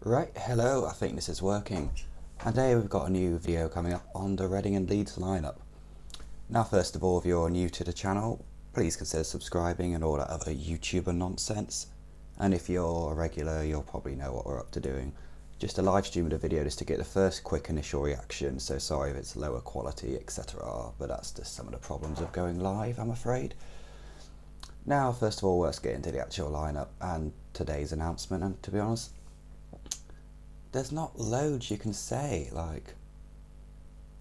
Right, hello, I think this is working. And today we've got a new video coming up on the Reading and Leeds lineup. Now first of all, if you're new to the channel, please consider subscribing and all that other YouTuber nonsense. And if you're a regular, you'll probably know what we're up to doing. Just a live stream of the video just to get the first quick initial reaction, so sorry if it's lower quality, etc. But that's just some of the problems of going live, I'm afraid. Now first of all, let's get into the actual lineup and today's announcement, and to be honest, there's not loads you can say, like,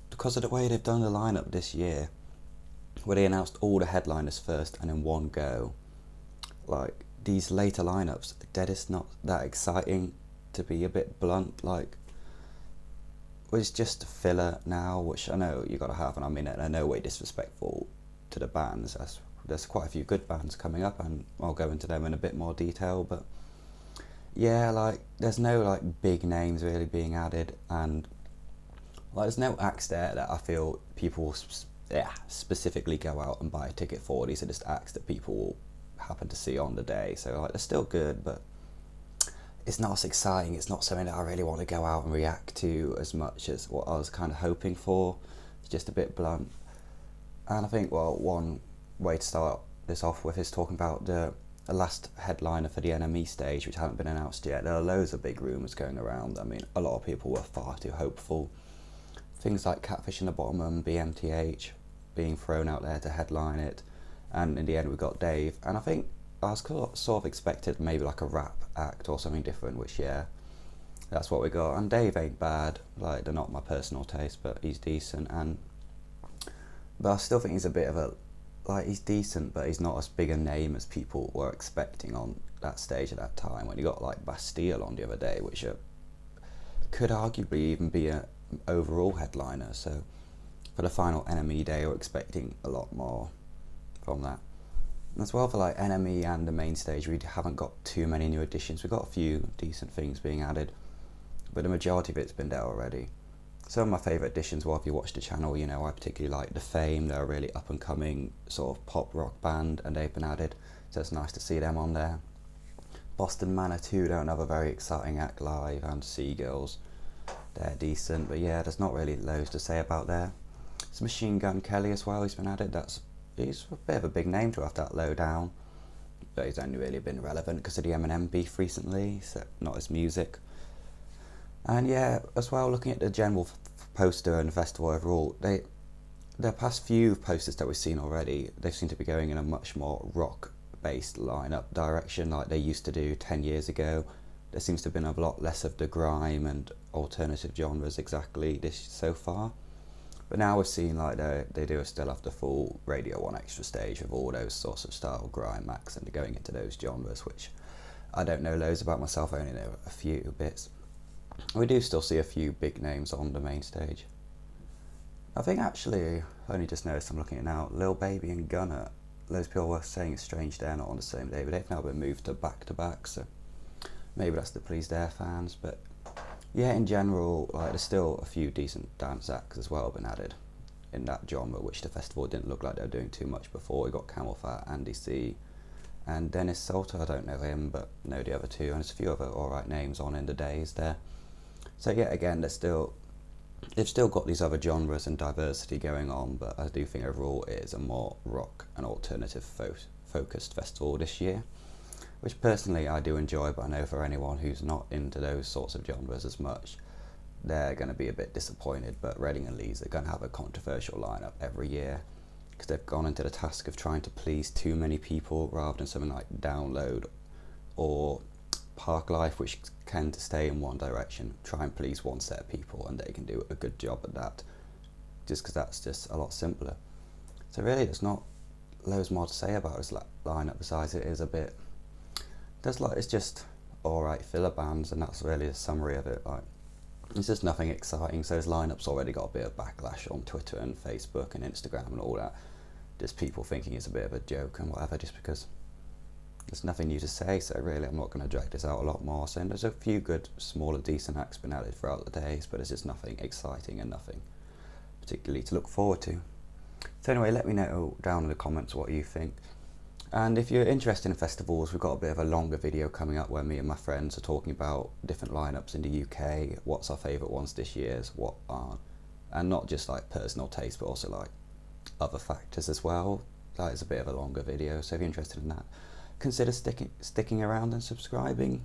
because of the way they've done the lineup this year, where they announced all the headliners first and in one go. Like, these later lineups, they're just not that exciting, to be a bit blunt. Like, it's just a filler now, which I know you gotta have, and I mean it in no way disrespectful to the bands. There's quite a few good bands coming up, and I'll go into them in a bit more detail, but yeah, like, there's no like big names really being added, and like there's no acts there that I feel people will specifically go out and buy a ticket for. These are just acts that people will happen to see on the day, so like they're still good, but it's not as exciting. It's not something that I really want to go out and react to as much as what I was kind of hoping for. It's just a bit blunt. And I think, well, one way to start this off with is talking about the last headliner for the NME stage, which haven't been announced yet. There are loads of big rumours going around. I mean, a lot of people were far too hopeful. Things like Catfish and the Bottom, BMTH being thrown out there to headline it, and in the end we got Dave. And I think I was sort of expected maybe like a rap act or something different, which yeah, that's what we got. And Dave ain't bad. Like, they're not my personal taste, but he's decent. But I still think he's a bit of a, like, he's decent, but he's not as big a name as people were expecting on that stage at that time, when you got like Bastille on the other day, which could arguably even be a overall headliner. So for the final NME day, we're expecting a lot more from that. And as well, for like NME and the main stage, we haven't got too many new additions. We've got a few decent things being added, but the majority of it's been there already. Some of my favourite additions, well, if you watch the channel, you know I particularly like The Fame. They're a really up and coming sort of pop rock band, and they've been added, so it's nice to see them on there. Boston Manor too, they're another very exciting act live, and Seagulls, they're decent, but yeah, there's not really loads to say about there. It's Machine Gun Kelly as well, he's been added. He's a bit of a big name to have that low down, but he's only really been relevant because of the Eminem beef recently, so not his music. And yeah, as well, looking at the general poster and the festival overall, the past few posters that we've seen already, they seem to be going in a much more rock-based lineup direction like they used to do 10 years ago. There seems to have been a lot less of the grime and alternative genres exactly this so far. But now we're seeing like they do still have the full Radio 1 extra stage with all those sorts of style grime acts, and they're going into those genres, which I don't know loads about myself, I only know a few bits. We do still see a few big names on the main stage. I think actually, I only just noticed, I'm looking at it now, Lil Baby and Gunna, those people were saying it's strange they're not on the same day, but they've now been moved to back, so maybe that's to please their fans. But yeah, in general, like, there's still a few decent dance acts as well been added in that genre, which the festival didn't look like they were doing too much before. We got Camel Fat, Andy C, and Dennis Salter. I don't know him, but know the other two, and there's a few other alright names on in the days there. So yeah, again, they've still got these other genres and diversity going on, but I do think overall it is a more rock and alternative focused festival this year, which personally I do enjoy, but I know for anyone who's not into those sorts of genres as much, they're going to be a bit disappointed. But Reading and Leeds are going to have a controversial lineup every year, because they've gone into the task of trying to please too many people rather than something like Download or Park Life, which tend to stay in one direction, try and please one set of people, and they can do a good job at that, just because that's just a lot simpler. So really there's not loads more to say about this lineup besides it is a bit, it's just alright filler bands, and that's really a summary of it. Like, it's just nothing exciting. So his lineup's already got a bit of backlash on Twitter and Facebook and Instagram and all that, just people thinking it's a bit of a joke and whatever, just because there's nothing new to say. So really I'm not going to drag this out a lot more. So there's a few good smaller decent acts been added throughout the days, but it's just nothing exciting and nothing particularly to look forward to. So anyway, let me know down in the comments what you think. And if you're interested in festivals, we've got a bit of a longer video coming up where me and my friends are talking about different lineups in the UK, what's our favourite ones this year, what aren't, and not just like personal taste, but also like other factors as well. That is a bit of a longer video, so if you're interested in that, consider sticking around and subscribing.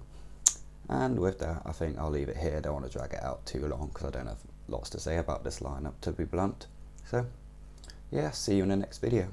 And with that, I think I'll leave it here. I don't want to drag it out too long because I don't have lots to say about this lineup, to be blunt. So yeah, see you in the next video.